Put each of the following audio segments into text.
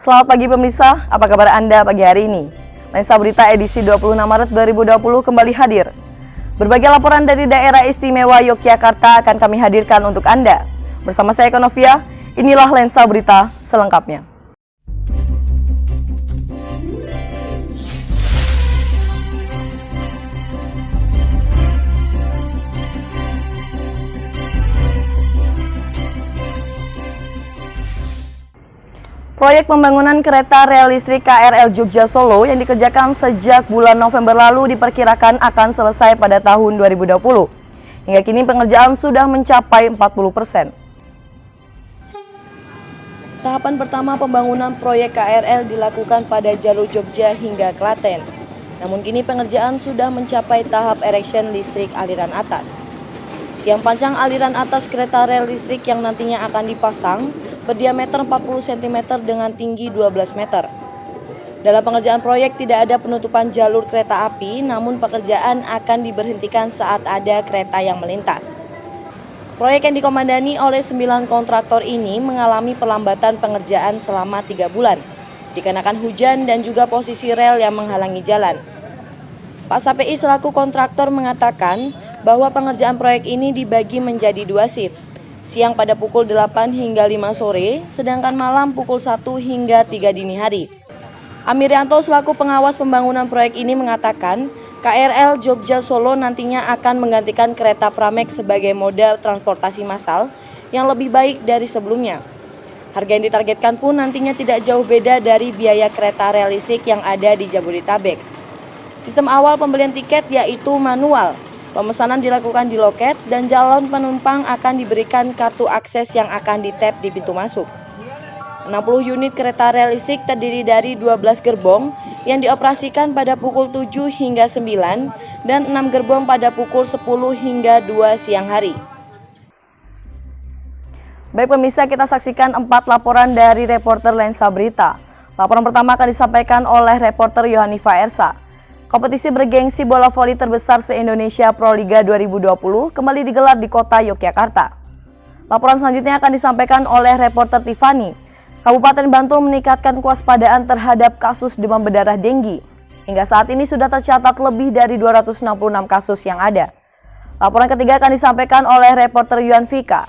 Selamat pagi pemirsa, apa kabar Anda pagi hari ini? Lensa Berita edisi 26 Maret 2020 kembali hadir. Berbagai laporan dari daerah istimewa Yogyakarta akan kami hadirkan untuk Anda. Bersama saya Konovia, inilah Lensa Berita selengkapnya. Proyek pembangunan kereta rel listrik KRL Jogja Solo yang dikerjakan sejak bulan November lalu diperkirakan akan selesai pada tahun 2020. Hingga kini pengerjaan sudah mencapai 40%. Tahapan pertama pembangunan proyek KRL dilakukan pada jalur Jogja hingga Klaten. Namun kini pengerjaan sudah mencapai tahap erection listrik aliran atas. Tiang panjang aliran atas kereta rel listrik yang nantinya akan dipasang berdiameter 40 cm dengan tinggi 12 meter. Dalam pengerjaan proyek tidak ada penutupan jalur kereta api, namun pekerjaan akan diberhentikan saat ada kereta yang melintas. Proyek yang dikomandani oleh 9 kontraktor ini mengalami perlambatan pengerjaan selama 3 bulan, dikarenakan hujan dan juga posisi rel yang menghalangi jalan. Pak Sapi selaku kontraktor mengatakan bahwa pengerjaan proyek ini dibagi menjadi 2 shift. Siang pada pukul 8 hingga 5 sore, sedangkan malam pukul 1 hingga 3 dini hari. Amirianto selaku pengawas pembangunan proyek ini mengatakan, KRL Jogja Solo nantinya akan menggantikan kereta Pramek sebagai moda transportasi massal yang lebih baik dari sebelumnya. Harga yang ditargetkan pun nantinya tidak jauh beda dari biaya kereta rel listrik yang ada di Jabodetabek. Sistem awal pembelian tiket yaitu manual. Pemesanan dilakukan di loket dan calon penumpang akan diberikan kartu akses yang akan di-tap di pintu masuk. 60 unit kereta rel listrik terdiri dari 12 gerbong yang dioperasikan pada pukul 7 hingga 9 dan 6 gerbong pada pukul 10 hingga 2 siang hari. Baik pemirsa, kita saksikan 4 laporan dari reporter Lensa Berita. Laporan pertama akan disampaikan oleh reporter Yohanifa Ersa. Kompetisi bergengsi bola voli terbesar se-Indonesia Proliga 2020 kembali digelar di kota Yogyakarta. Laporan selanjutnya akan disampaikan oleh reporter Tiffany. Kabupaten Bantul meningkatkan kewaspadaan terhadap kasus demam berdarah denggi. Hingga saat ini sudah tercatat lebih dari 266 kasus yang ada. Laporan ketiga akan disampaikan oleh reporter Yuan Vika.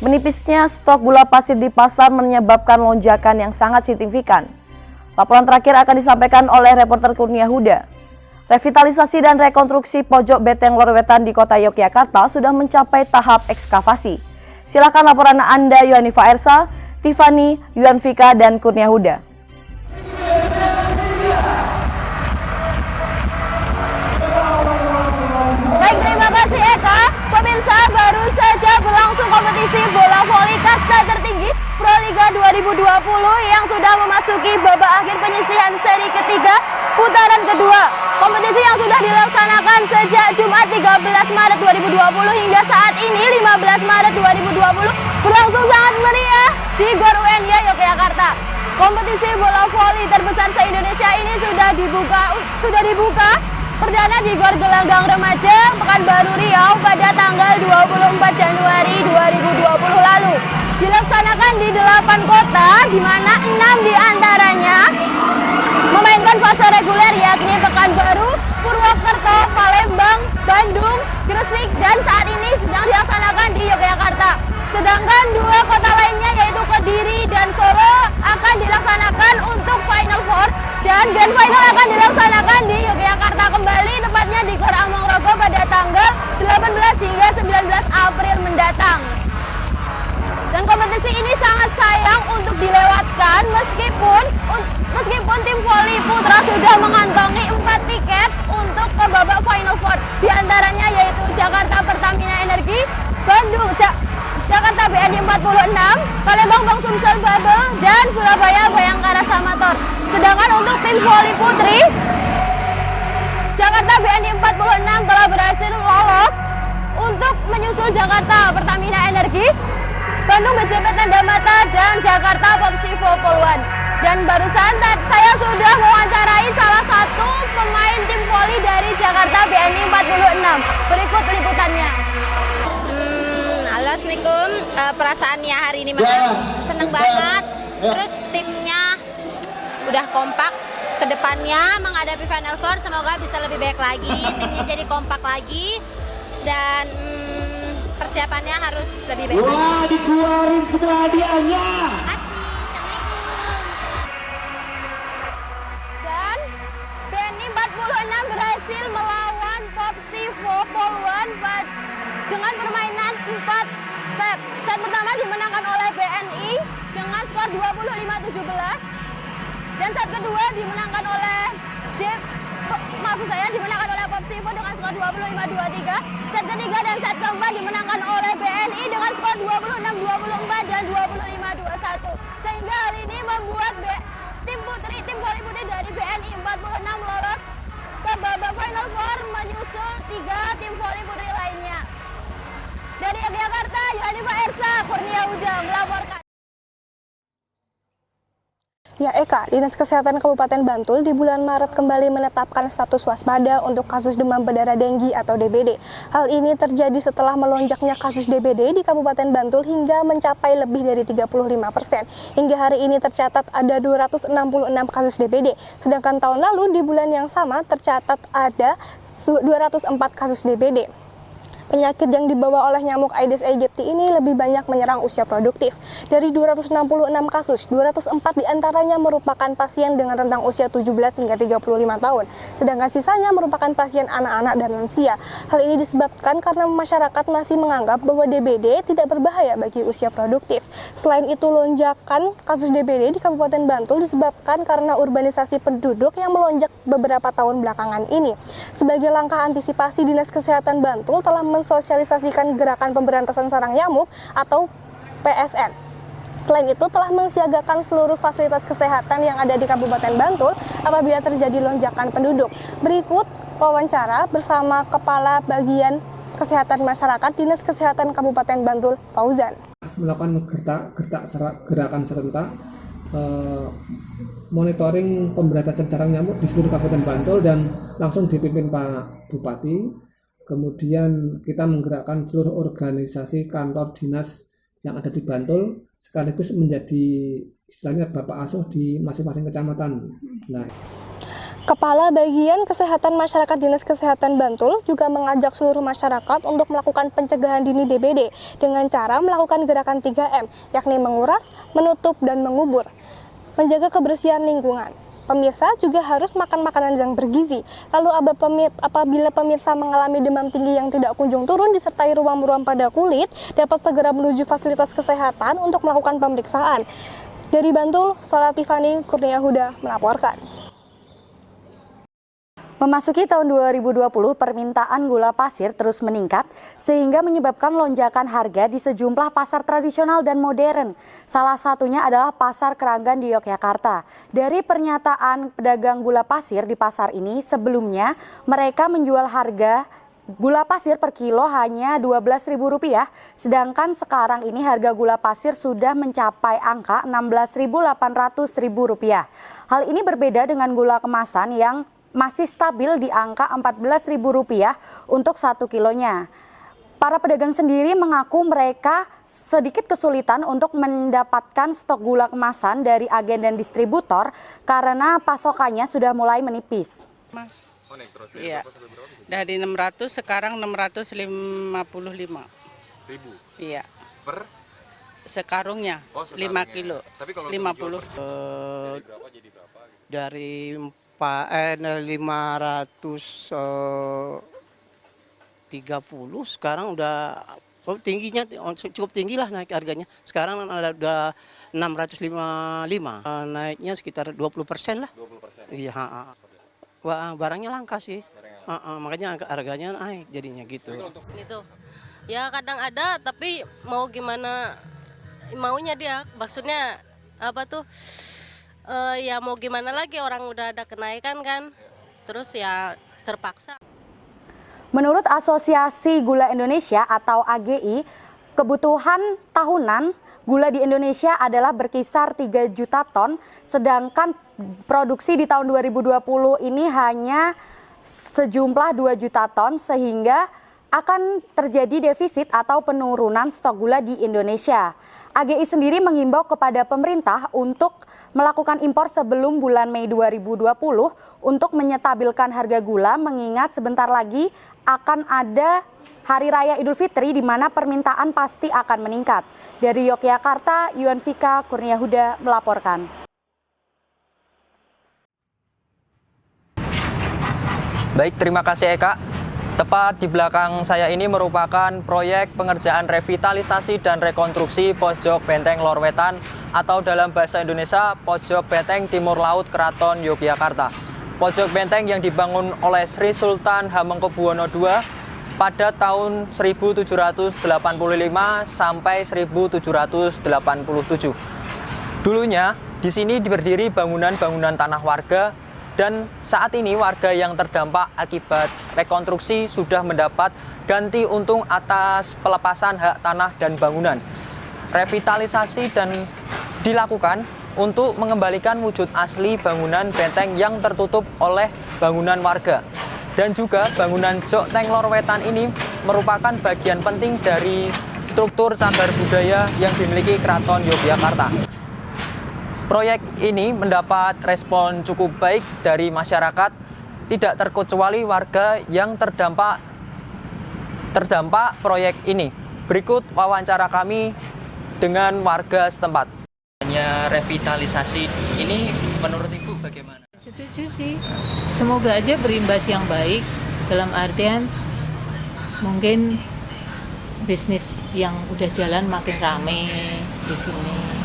Menipisnya stok gula pasir di pasar menyebabkan lonjakan yang sangat signifikan. Laporan terakhir akan disampaikan oleh reporter Kurnia Huda. Revitalisasi dan rekonstruksi pojok Beteng Lor Wetan di kota Yogyakarta sudah mencapai tahap ekskavasi. Silakan laporan Anda Yohanifa Ersa, Tiffany, Yuan Vika, dan Kurnia Huda. Baik, terima kasih Eka. Pemirsa, baru saja berlangsung kompetisi bola voli kasta tertinggi Proliga 2020 yang sudah memasuki babak akhir penyisihan seri ketiga putaran kedua. Kompetisi yang sudah dilaksanakan sejak Jumat 13 Maret 2020 hingga saat ini 15 Maret 2020 berlangsung sangat meriah di GOR UNY Yogyakarta. Kompetisi bola voli terbesar se-Indonesia ini sudah dibuka perdana di GOR Gelanggang Remaja Pekanbaru Riau pada tanggal 24 Januari 2020 lalu. Dilaksanakan di 8 kota, di mana 6 diantaranya memainkan fase reguler yakni Pekanbaru, Purwokerto, Palembang, Bandung, Gresik, dan saat ini sedang dilaksanakan di Yogyakarta. Sedangkan 2 kota lainnya yaitu Kediri dan Solo akan dilaksanakan untuk Final Four dan Grand Final akan dilaksanakan di Yogyakarta kembali, tepatnya di GOR Amongrogo pada tanggal 18 hingga 19 April mendatang. Dan kompetisi ini sangat sayang untuk dilewatkan meskipun tim voli putra sudah mengantongi 4 tiket untuk ke babak Final Four. Di antaranya yaitu Jakarta Pertamina Energi, Bandung Jakarta BNI 46, Palembang Bang Sumsel Babel, dan Surabaya Bayangkara Samator. Sedangkan untuk tim voli putri, Jakarta BNI 46 telah berhasil lolos untuk menyusul Jakarta Pertamina Energi, Bandung BJP Tanda Mata, dan Jakarta Popsivo Poluan. Dan barusan saya sudah mewawancarai salah satu pemain tim voli dari Jakarta BNI 46. Berikut liputannya. Halo, assalamualaikum. Perasaannya hari ini seneng banget. Terus timnya udah kompak. Kedepannya menghadapi Final Four semoga bisa lebih baik lagi, timnya jadi kompak lagi dan persiapannya harus lebih baik. Wah, dikeluarin semua hadiahnya. Dan BNI 46 berhasil melawan Popsivo Poluan dengan permainan 4 set. Set pertama dimenangkan oleh BNI dengan skor 25-17. Dan set kedua dimenangkan oleh dimenangkan oleh Popsivo dengan skor 25-23. Set ketiga dan set keempat dimenangkan oleh BNI dengan skor 26-24 dan 25-21. Sehingga hal ini membuat tim voli putri dari BNI 46 lolos ke babak Final Four menyusul 3 tim voli putri lainnya. Dari Yogyakarta, Yohanifa Ersa, Kurnia Ujang melaporkan. Ya Eka, Dinas Kesehatan Kabupaten Bantul di bulan Maret kembali menetapkan status waspada untuk kasus demam berdarah denggi atau DBD. Hal ini terjadi setelah melonjaknya kasus DBD di Kabupaten Bantul hingga mencapai lebih dari 35%. Hingga hari ini tercatat ada 266 kasus DBD, sedangkan tahun lalu di bulan yang sama tercatat ada 204 kasus DBD. Penyakit yang dibawa oleh nyamuk Aedes aegypti ini lebih banyak menyerang usia produktif. Dari 266 kasus, 204 diantaranya merupakan pasien dengan rentang usia 17 hingga 35 tahun, sedangkan sisanya merupakan pasien anak-anak dan lansia. Hal ini disebabkan karena masyarakat masih menganggap bahwa DBD tidak berbahaya bagi usia produktif. Selain itu, lonjakan kasus DBD di Kabupaten Bantul disebabkan karena urbanisasi penduduk yang melonjak beberapa tahun belakangan ini. Sebagai langkah antisipasi, Dinas Kesehatan Bantul telah mensosialisasikan gerakan pemberantasan sarang nyamuk atau PSN. Selain itu telah mensiagakan seluruh fasilitas kesehatan yang ada di Kabupaten Bantul apabila terjadi lonjakan penduduk. Berikut wawancara bersama Kepala Bagian Kesehatan Masyarakat Dinas Kesehatan Kabupaten Bantul, Fauzan. Melakukan gerakan serentak monitoring pemberantasan sarang nyamuk di seluruh Kabupaten Bantul dan langsung dipimpin Pak Bupati. Kemudian kita menggerakkan seluruh organisasi kantor dinas yang ada di Bantul sekaligus menjadi istilahnya Bapak Asuh di masing-masing kecamatan. Nah, Kepala Bagian Kesehatan Masyarakat Dinas Kesehatan Bantul juga mengajak seluruh masyarakat untuk melakukan pencegahan dini DBD dengan cara melakukan gerakan 3M, yakni menguras, menutup, dan mengubur. Menjaga kebersihan lingkungan. Pemirsa juga harus makan makanan yang bergizi. Lalu apabila pemirsa mengalami demam tinggi yang tidak kunjung turun disertai ruam-ruam pada kulit, dapat segera menuju fasilitas kesehatan untuk melakukan pemeriksaan. Dari Bantul, Sola Tiffany Kurnia Huda melaporkan. Memasuki tahun 2020, permintaan gula pasir terus meningkat sehingga menyebabkan lonjakan harga di sejumlah pasar tradisional dan modern. Salah satunya adalah Pasar Keranggan di Yogyakarta. Dari pernyataan pedagang gula pasir di pasar ini, sebelumnya mereka menjual harga gula pasir per kilo hanya Rp12.000, sedangkan sekarang ini harga gula pasir sudah mencapai angka Rp16.800.000. Hal ini berbeda dengan gula kemasan yang masih stabil di angka Rp14.000 untuk 1 kilonya. Para pedagang sendiri mengaku mereka sedikit kesulitan untuk mendapatkan stok gula kemasan dari agen dan distributor karena pasokannya sudah mulai menipis. Mas, iya, dari 600 sekarang 655. Ribu? Iya. Per? Sekarungnya, sekarungnya. 5 kilo, Tapi kalau 50. dari berapa jadi berapa? Gitu? Dari 530 sekarang udah tingginya cukup tinggi lah naik harganya. Sekarang udah 655, naiknya sekitar 20% lah. 20%? Iya. Wah, barangnya langka sih. Makanya harganya naik jadinya gitu. Gitu. Ya kadang ada tapi mau gimana maunya dia, maksudnya apa tuh? Ya mau gimana lagi, orang udah ada kenaikan kan, terus ya terpaksa. Menurut Asosiasi Gula Indonesia atau AGI, kebutuhan tahunan gula di Indonesia adalah berkisar 3 juta ton, sedangkan produksi di tahun 2020 ini hanya sejumlah 2 juta ton, sehingga akan terjadi defisit atau penurunan stok gula di Indonesia. AGI sendiri menghimbau kepada pemerintah untuk melakukan impor sebelum bulan Mei 2020 untuk menyetabilkan harga gula, mengingat sebentar lagi akan ada Hari Raya Idul Fitri di mana permintaan pasti akan meningkat. Dari Yogyakarta, Yuanvika Kurniahuda melaporkan. Baik, terima kasih Eka. Tepat di belakang saya ini merupakan proyek pengerjaan revitalisasi dan rekonstruksi Pojok Benteng Lor Wetan atau dalam bahasa Indonesia Pojok Benteng Timur Laut Keraton Yogyakarta. Pojok benteng yang dibangun oleh Sri Sultan Hamengkubuwono II pada tahun 1785 sampai 1787. Dulunya di sini berdiri bangunan-bangunan tanah warga. Dan saat ini warga yang terdampak akibat rekonstruksi sudah mendapat ganti untung atas pelepasan hak tanah dan bangunan. Revitalisasi dan dilakukan untuk mengembalikan wujud asli bangunan benteng yang tertutup oleh bangunan warga. Dan juga bangunan Jokteng Lor Wetan ini merupakan bagian penting dari struktur cagar budaya yang dimiliki Keraton Yogyakarta. Proyek ini mendapat respon cukup baik dari masyarakat, tidak terkecuali warga yang terdampak proyek ini. Berikut wawancara kami dengan warga setempat. Revitalisasi ini menurut Ibu bagaimana? Setuju sih, semoga aja berimbas yang baik, dalam artian mungkin bisnis yang udah jalan makin rame di sini.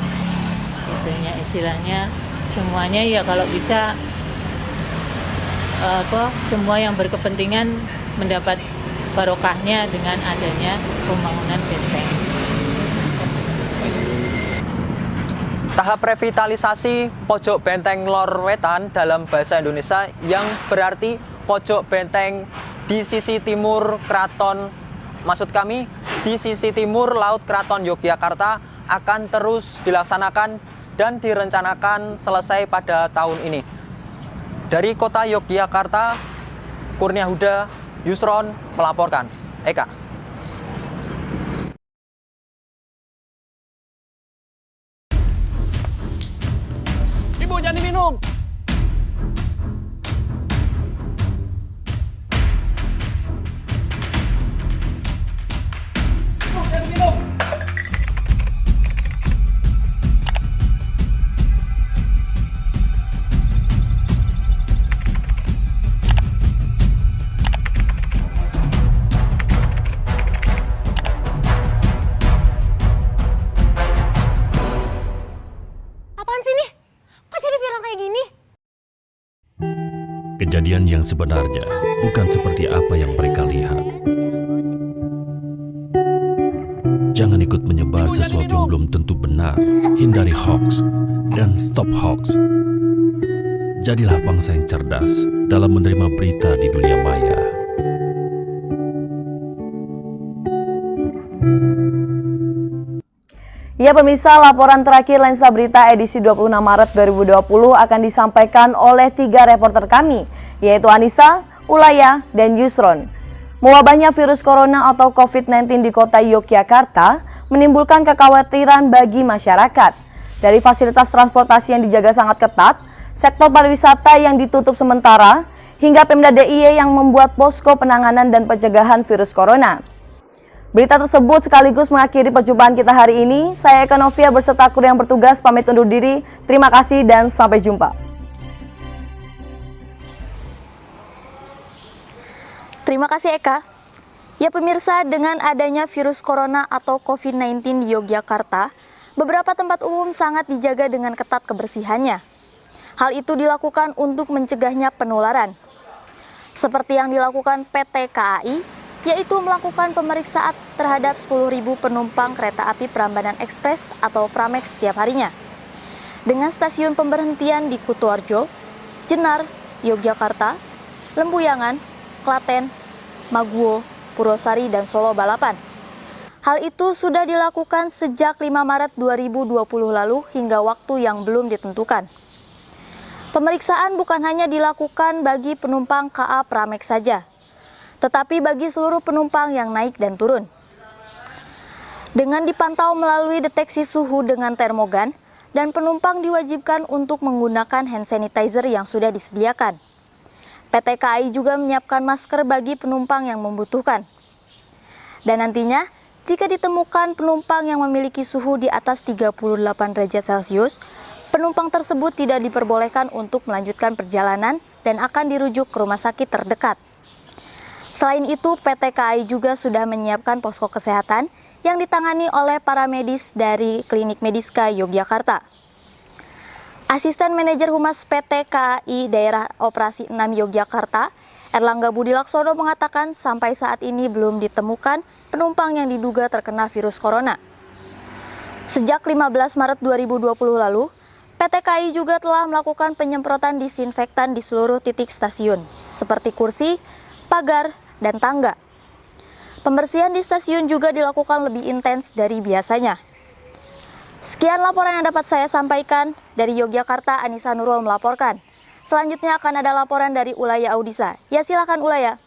Itunya istilahnya semuanya ya kalau bisa semua yang berkepentingan mendapat barokahnya dengan adanya pembangunan benteng. Tahap revitalisasi Pojok Benteng Lor Wetan dalam bahasa Indonesia yang berarti pojok benteng di sisi timur keraton, di sisi timur Laut Keraton Yogyakarta akan terus dilaksanakan dan direncanakan selesai pada tahun ini. Dari kota Yogyakarta, Kurniahuda, Yusron melaporkan. Eka. Ibu jangan diminum. Kejadian yang sebenarnya bukan seperti apa yang mereka lihat. Jangan ikut menyebar sesuatu yang belum tentu benar. Hindari hoax dan stop hoax. Jadilah bangsa yang cerdas dalam menerima berita di dunia maya. Ya pemirsa, laporan terakhir Lensa Berita edisi 26 Maret 2020 akan disampaikan oleh 3 reporter kami, yaitu Anissa, Ulaya, dan Yusron. Mewabahnya virus corona atau COVID-19 di kota Yogyakarta menimbulkan kekhawatiran bagi masyarakat. Dari fasilitas transportasi yang dijaga sangat ketat, sektor pariwisata yang ditutup sementara, hingga Pemda DIY yang membuat posko penanganan dan pencegahan virus corona. Berita tersebut sekaligus mengakhiri perjumpaan kita hari ini. Saya Eka Novia beserta kru yang bertugas pamit undur diri. Terima kasih dan sampai jumpa. Terima kasih Eka. Ya pemirsa, dengan adanya virus corona atau COVID-19 di Yogyakarta, beberapa tempat umum sangat dijaga dengan ketat kebersihannya. Hal itu dilakukan untuk mencegahnya penularan. Seperti yang dilakukan PT KAI, yaitu melakukan pemeriksaan terhadap 10.000 penumpang kereta api Prambanan Ekspres atau Pramex setiap harinya. Dengan stasiun pemberhentian di Kutoarjo, Jenar, Yogyakarta, Lempuyangan, Klaten, Maguwo, Purwosari, dan Solo Balapan. Hal itu sudah dilakukan sejak 5 Maret 2020 lalu hingga waktu yang belum ditentukan. Pemeriksaan bukan hanya dilakukan bagi penumpang KA Pramex saja, tetapi bagi seluruh penumpang yang naik dan turun. Dengan dipantau melalui deteksi suhu dengan termogan, dan penumpang diwajibkan untuk menggunakan hand sanitizer yang sudah disediakan. PT KAI juga menyiapkan masker bagi penumpang yang membutuhkan. Dan nantinya, jika ditemukan penumpang yang memiliki suhu di atas 38 derajat Celcius, penumpang tersebut tidak diperbolehkan untuk melanjutkan perjalanan dan akan dirujuk ke rumah sakit terdekat. Selain itu, PT KAI juga sudah menyiapkan posko kesehatan yang ditangani oleh para medis dari Klinik Mediska Yogyakarta. Asisten Manajer Humas PT KAI Daerah Operasi 6 Yogyakarta, Erlangga Budi Laksono mengatakan sampai saat ini belum ditemukan penumpang yang diduga terkena virus corona. Sejak 15 Maret 2020 lalu, PT KAI juga telah melakukan penyemprotan disinfektan di seluruh titik stasiun, seperti kursi, pagar, dan tangga. Pembersihan di stasiun juga dilakukan lebih intens dari biasanya. Sekian laporan yang dapat saya sampaikan. Dari Yogyakarta, Anissa Nurul melaporkan. Selanjutnya akan ada laporan dari Ulaya Audisa. Ya, silakan Ulaya.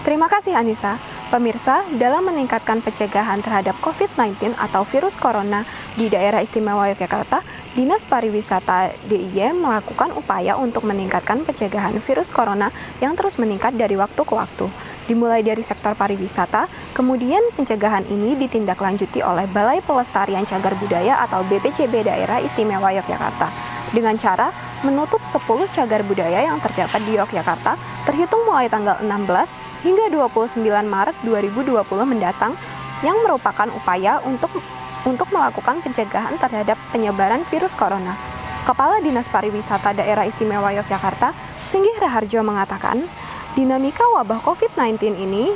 Terima kasih Anissa. Pemirsa, dalam meningkatkan pencegahan terhadap COVID-19 atau virus corona di Daerah Istimewa Yogyakarta, Dinas Pariwisata DIY melakukan upaya untuk meningkatkan pencegahan virus corona yang terus meningkat dari waktu ke waktu. Dimulai dari sektor pariwisata, kemudian pencegahan ini ditindaklanjuti oleh Balai Pelestarian Cagar Budaya atau BPCB Daerah Istimewa Yogyakarta dengan cara menutup 10 cagar budaya yang terdapat di Yogyakarta terhitung mulai tanggal 16 hingga 29 Maret 2020 mendatang yang merupakan upaya untuk melakukan pencegahan terhadap penyebaran virus corona. Kepala Dinas Pariwisata Daerah Istimewa Yogyakarta, Singgih Raharjo mengatakan, dinamika wabah COVID-19 ini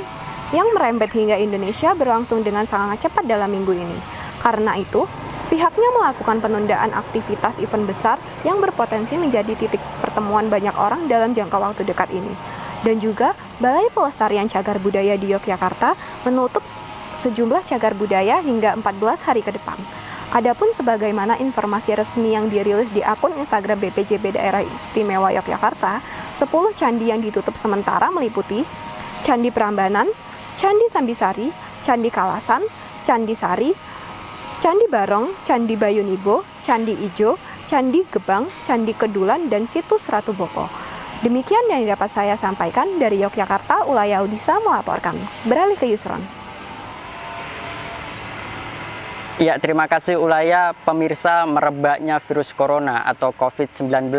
yang merembet hingga Indonesia berlangsung dengan sangat cepat dalam minggu ini. Karena itu, pihaknya melakukan penundaan aktivitas event besar yang berpotensi menjadi titik pertemuan banyak orang dalam jangka waktu dekat ini. Dan juga, Balai Pelestarian Cagar Budaya di Yogyakarta menutup sejumlah cagar budaya hingga 14 hari ke depan. Adapun sebagaimana informasi resmi yang dirilis di akun Instagram BPJB Daerah Istimewa Yogyakarta, 10 candi yang ditutup sementara meliputi Candi Prambanan, Candi Sambisari, Candi Kalasan, Candi Sari, Candi Barong, Candi Bayunibo, Candi Ijo, Candi Gebang, Candi Kedulan, dan situs Ratu Boko. Demikian yang dapat saya sampaikan dari Yogyakarta, Ulaya Audisa melaporkan. Beralih ke Yusron. Ya, terima kasih Ulaya. Pemirsa, merebaknya virus corona atau COVID-19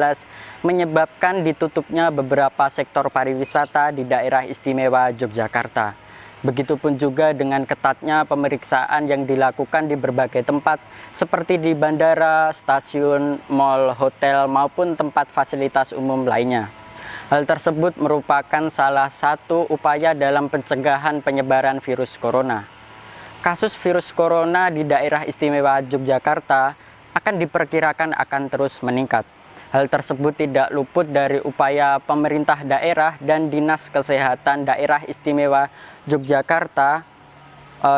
menyebabkan ditutupnya beberapa sektor pariwisata di daerah istimewa Yogyakarta. Begitupun juga dengan ketatnya pemeriksaan yang dilakukan di berbagai tempat seperti di bandara, stasiun, mal, hotel, maupun tempat fasilitas umum lainnya. Hal tersebut merupakan salah satu upaya dalam pencegahan penyebaran virus corona. Kasus virus corona di daerah istimewa Yogyakarta akan diperkirakan akan terus meningkat. Hal tersebut tidak luput dari upaya pemerintah daerah dan Dinas Kesehatan Daerah Istimewa Yogyakarta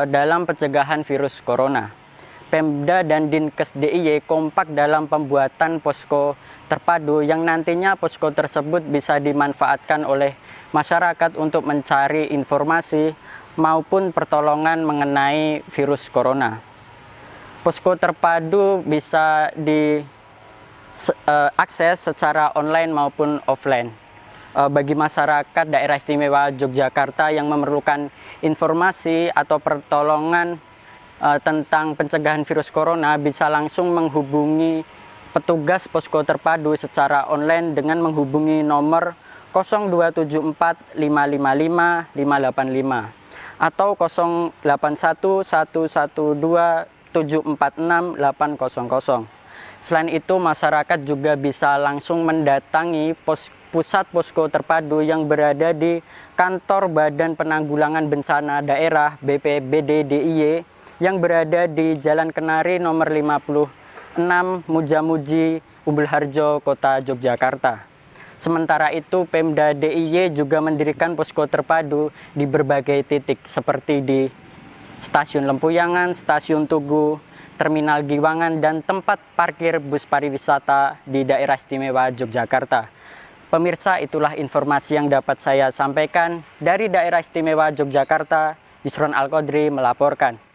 dalam pencegahan virus corona. Pemda dan Dinkes DIY kompak dalam pembuatan posko terpadu yang nantinya posko tersebut bisa dimanfaatkan oleh masyarakat untuk mencari informasi maupun pertolongan mengenai virus corona. Posko terpadu bisa diakses secara online maupun offline. Bagi masyarakat daerah istimewa Yogyakarta yang memerlukan informasi atau pertolongan tentang pencegahan virus corona bisa langsung menghubungi petugas posko terpadu secara online dengan menghubungi nomor 0274 555 585 atau 081 112 746 800. Selain itu, masyarakat juga bisa langsung mendatangi pusat posko terpadu yang berada di kantor Badan Penanggulangan Bencana Daerah BPBD DIY yang berada di Jalan Kenari nomor 56 Mujamuji, Umbul Harjo, Kota Yogyakarta. Sementara itu, Pemda DIY juga mendirikan posko terpadu di berbagai titik seperti di Stasiun Lempuyangan, Stasiun Tugu, Terminal Giwangan, dan tempat parkir bus pariwisata di daerah istimewa Yogyakarta. Pemirsa, itulah informasi yang dapat saya sampaikan dari Daerah Istimewa Yogyakarta. Yusron Al-Qadri melaporkan.